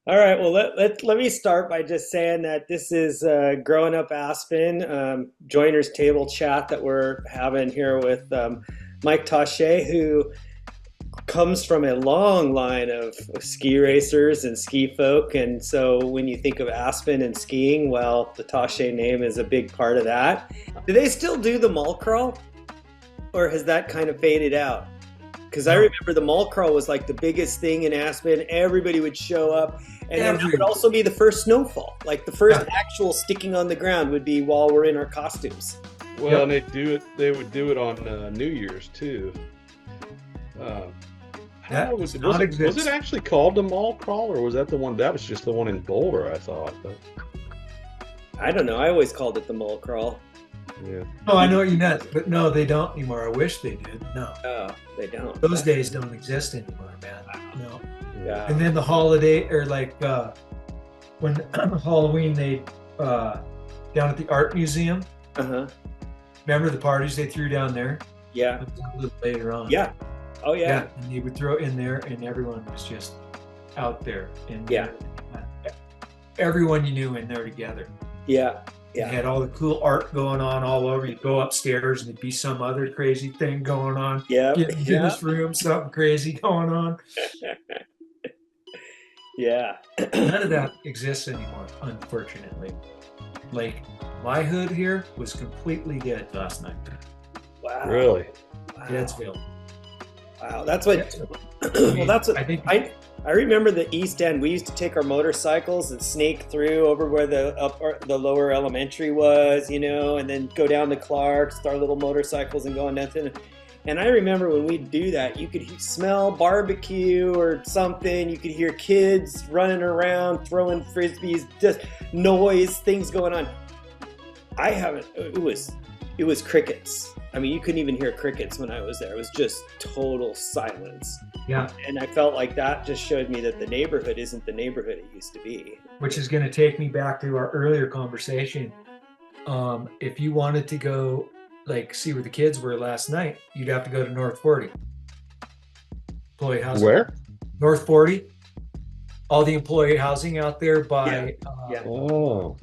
All right, well, let me start by just saying that this is Growing Up Aspen, joiners table chat that we're having here with Mike Tache, who comes from a long line of ski racers and ski folk. And so when you think of Aspen and skiing, well, the Tache name is a big part of that. Do they still do the mall crawl, or has that kind of faded out? Because I No, remember the mall crawl was like the biggest thing in Aspen. Everybody would show up, and then that would every also be the first snowfall. Like the first yeah, actual sticking on the ground would be while we're in our costumes. Well, and yep. they do it. They would do it on New Year's too. Uh, I don't know. That Was does it, not was it exist. actually called the mall crawl, or was that the one? That was just the one in Boulder, I thought. But I don't know. I always called it the mall crawl. yeah, No, I know what you meant, but no, they don't anymore. I wish they did. No, Oh, they don't. those days don't exist anymore, man. No. yeah. And then the holiday, or like when Halloween, they down at the art museum. Uh-huh. Remember the parties they threw down there? Yeah. That was a little later on. Yeah. Oh yeah. Yeah, and they would throw in there, and everyone was just out there, and Yeah. everyone you knew in there together. Yeah. You Yeah. had all the cool art going on all over. You'd go upstairs and there'd be some other crazy thing going on. Yeah. Get into Yeah. this room, something crazy going on. Yeah. None of that exists anymore, unfortunately. Like my hood here was completely dead last night. Wow. Really? Wow. Deadsville. Wow. That's what. Deadsville. Well, that's what I think I remember the East End. We used to take our motorcycles and snake through over where the lower elementary was, and then go down to Clark's with our little motorcycles and go on down to. And I remember when we'd do that, you could smell barbecue or something. You could hear kids running around, throwing frisbees, just noise, things going on. I haven't. It was crickets. I mean, you couldn't even hear crickets when I was there. It was just total silence. yeah, And I felt like that just showed me that the neighborhood isn't the neighborhood it used to be. which is going to take me back to our earlier conversation. If you wanted to go like see where the kids were last night, you'd have to go to North 40. Employee housing. Where? North 40. All the employee housing out there by Yeah. Oh,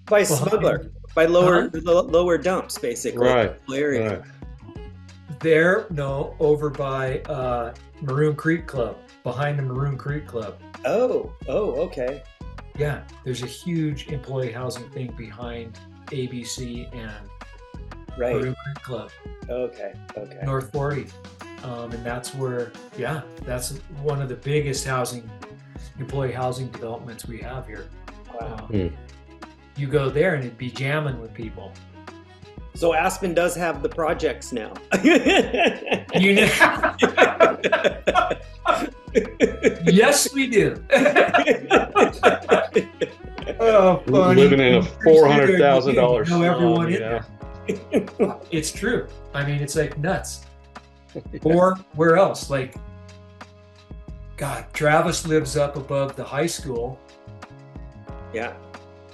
By behind- smuggler, by lower dumps, basically. right. Area. Right. there, no, over by Maroon Creek Club, behind the Maroon Creek Club. Oh, okay. Yeah, there's a huge employee housing thing behind ABC and Right. Maroon Creek Club, Okay. North 40. And that's where, yeah, that's one of the biggest employee housing developments we have here. Wow. You go there and it'd be jamming with people. So Aspen does have the projects now. You know? Yes, we do. Oh, funny. Living in a $400,000 You know everyone in yeah. there. It's true. I mean, it's like nuts. Or where else? Like, God, Travis lives up above the high school, Yeah.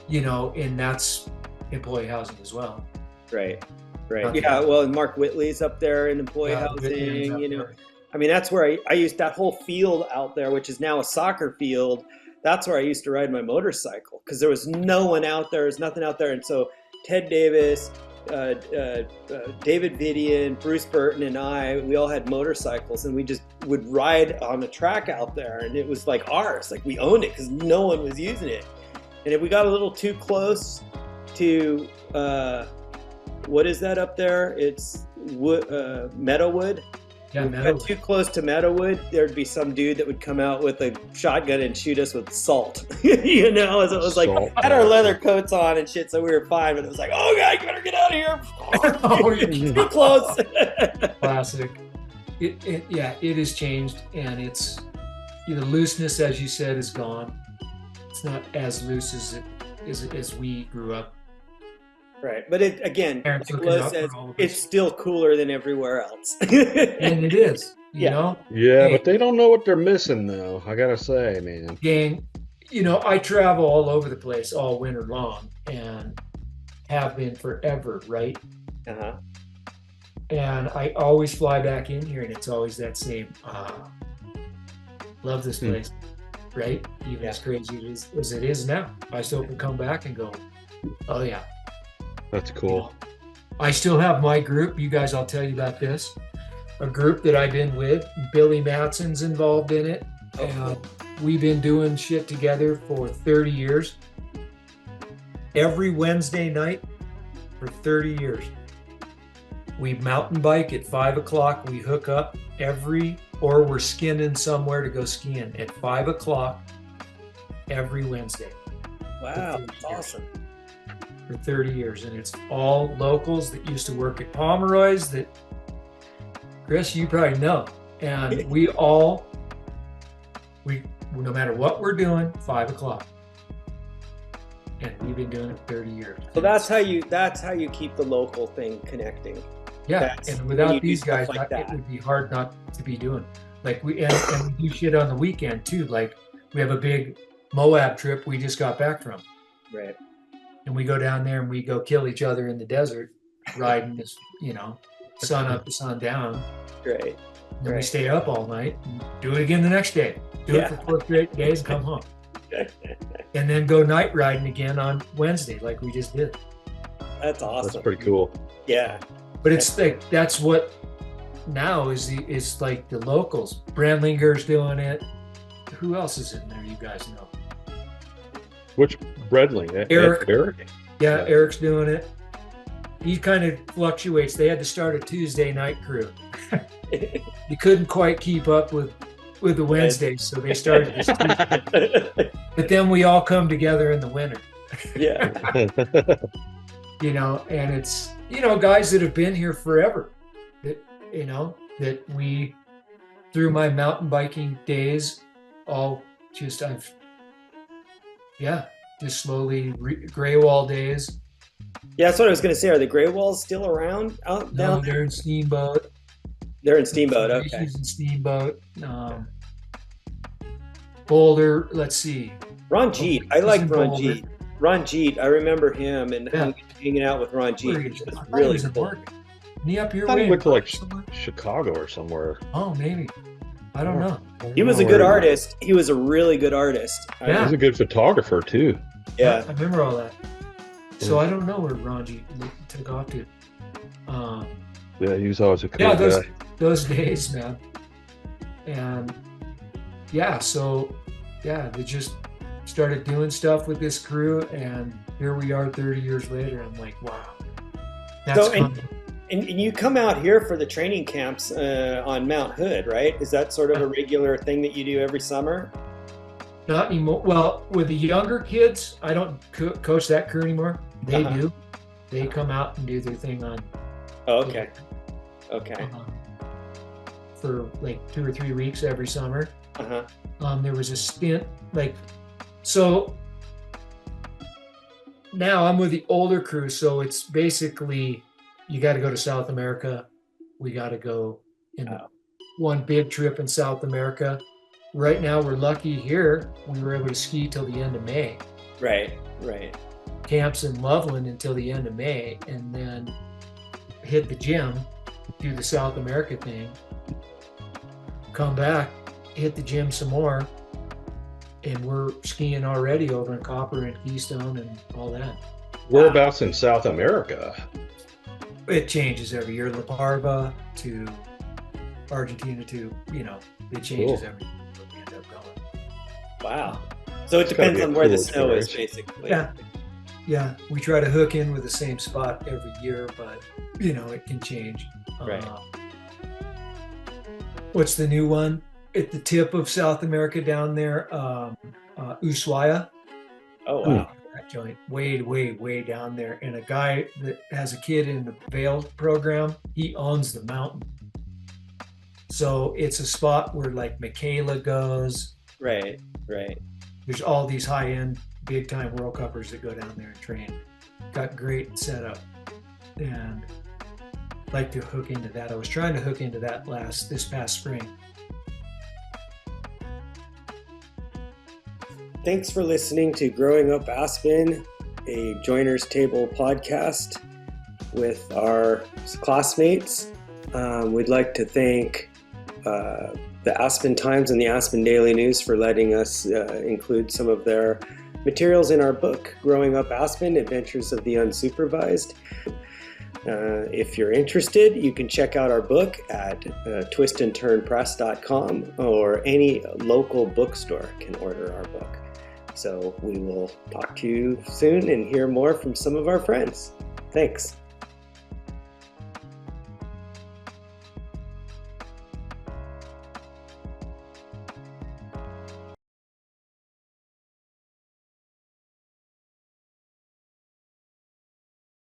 and that's employee housing as well. Right. Not Yeah. the- Well, and Mark Whitley's up there in employee Yeah, Whitney's housing. up there. I mean, that's where I used that whole field out there, which is now a soccer field. That's where I used to ride my motorcycle because there was no one out there. There's nothing out there. And so Ted Davis, David Vidian, Bruce Burton, and we all had motorcycles, and we just would ride on the track out there. And it was like ours. Like we owned it because no one was using it. And if we got a little too close to, what is that up there? It's Meadowwood. Yeah, If we Meadow. got too close to Meadowwood, there'd be some dude that would come out with a shotgun and shoot us with salt. So it was like Salt. had our leather coats on and shit, so we were fine. But it was like, oh god, you better get out of here. Oh, yeah. Too close. Classic. It has changed, and it's the looseness, as you said, is gone. It's not as loose as we grew up. Right, but it again, Parents like looking Lo out says, for all of it's us. still cooler than everywhere else. And it is, Yeah. Yeah, Hey. but they don't know what they're missing, though. I gotta say, man. Gang, I travel all over the place all winter long and have been forever, right? Uh-huh. And I always fly back in here, and it's always that same, love this place. right? Even as crazy as it is now. I still can come back and go, oh yeah. That's cool. I still have my group. You guys, I'll tell you about this. A group that I've been with. Billy Matson's involved in it. And we've been doing shit together for 30 years. Every Wednesday night for 30 years. We mountain bike at 5 o'clock. We hook up or we're skinning somewhere to go skiing at 5 o'clock every Wednesday. Wow, that's awesome. For 30 years. And it's all locals that used to work at Pomeroy's that, Chris, you probably know. And no matter what we're doing, 5 o'clock. And we've been doing it 30 years. So that's how you keep the local thing connecting. Yeah, and without these guys, it would be hard not to be doing. Like we do shit on the weekend too. Like we have a big Moab trip we just got back from. Right. And we go down there and we go kill each other in the desert, riding this, sun up to sun down. Right. And then we stay up all night and do it again the next day. Do it for 4 straight days and come home. And then go night riding again on Wednesday, like we just did. That's awesome. That's pretty cool. Yeah. But it's like that's what now is like the locals. Brandlinger's doing it. Who else is in there? You guys know. Which Bredling? Eric. Yeah, Eric's doing it. He kind of fluctuates. They had to start a Tuesday night crew. He couldn't quite keep up with the Wednesdays, so they started this Tuesday. But then we all come together in the winter. Yeah. And it's, guys that have been here forever that we, through my mountain biking days, just slowly gray wall days. Yeah, that's what I was going to say. Are the gray walls still around down there? They're in Steamboat. They're in Steamboat, okay. She's in Steamboat. Boulder, let's see. Ron Jeet. I like Ron Jeet. Ron Jeet, I remember him and hanging out with Ron Jeet. Which was really cool. Isn't he up your I thought way? he went to like Chicago or somewhere. Oh, maybe. I don't know. He was a good artist. He was a really good artist. Yeah. He was a good photographer too. Yeah. I remember all that. So I don't know where Ron Jeet took off to. Yeah, he was always a cool guy. Those days, man. And they just started doing stuff with this crew, and here we are 30 years later. I'm like, wow. And you come out here for the training camps on Mount Hood, right? Is that sort of a regular thing that you do every summer? Not anymore. Well, with the younger kids, I don't coach that crew anymore. They do. They come out and do their thing on. Oh, okay. Okay. For like 2 or 3 weeks every summer. There was a stint so now I'm with the older crew, so it's basically you got to go to South America. We got to go in one big trip in South America. Right now we're lucky here. We were able to ski till the end of May. Right. Camps in Loveland until the end of May, and then hit the gym, do the South America thing, come back, hit the gym some more, and we're skiing already over in Copper and Keystone and all that. Whereabouts in South America? It changes every year. La Parva to Argentina to, it changes every year where we end up going. Wow. So it depends on where the snow is, basically. Yeah. We try to hook in with the same spot every year, but, it can change. Right. What's the new one? At the tip of South America down there, Ushuaia. Oh, wow. That joint, way down there. And a guy that has a kid in the Vail program, he owns the mountain. So it's a spot where like Michaela goes. Right. There's all these high-end, big-time World Cuppers that go down there and train. Got great setup. And like to hook into that. I was trying to hook into that this past spring. Thanks for listening to Growing Up Aspen, a Joiner's Table podcast with our classmates. We'd like to thank the Aspen Times and the Aspen Daily News for letting us include some of their materials in our book, Growing Up Aspen, Adventures of the Unsupervised. If you're interested, you can check out our book at twistandturnpress.com, or any local bookstore can order our book. So we will talk to you soon and hear more from some of our friends. Thanks.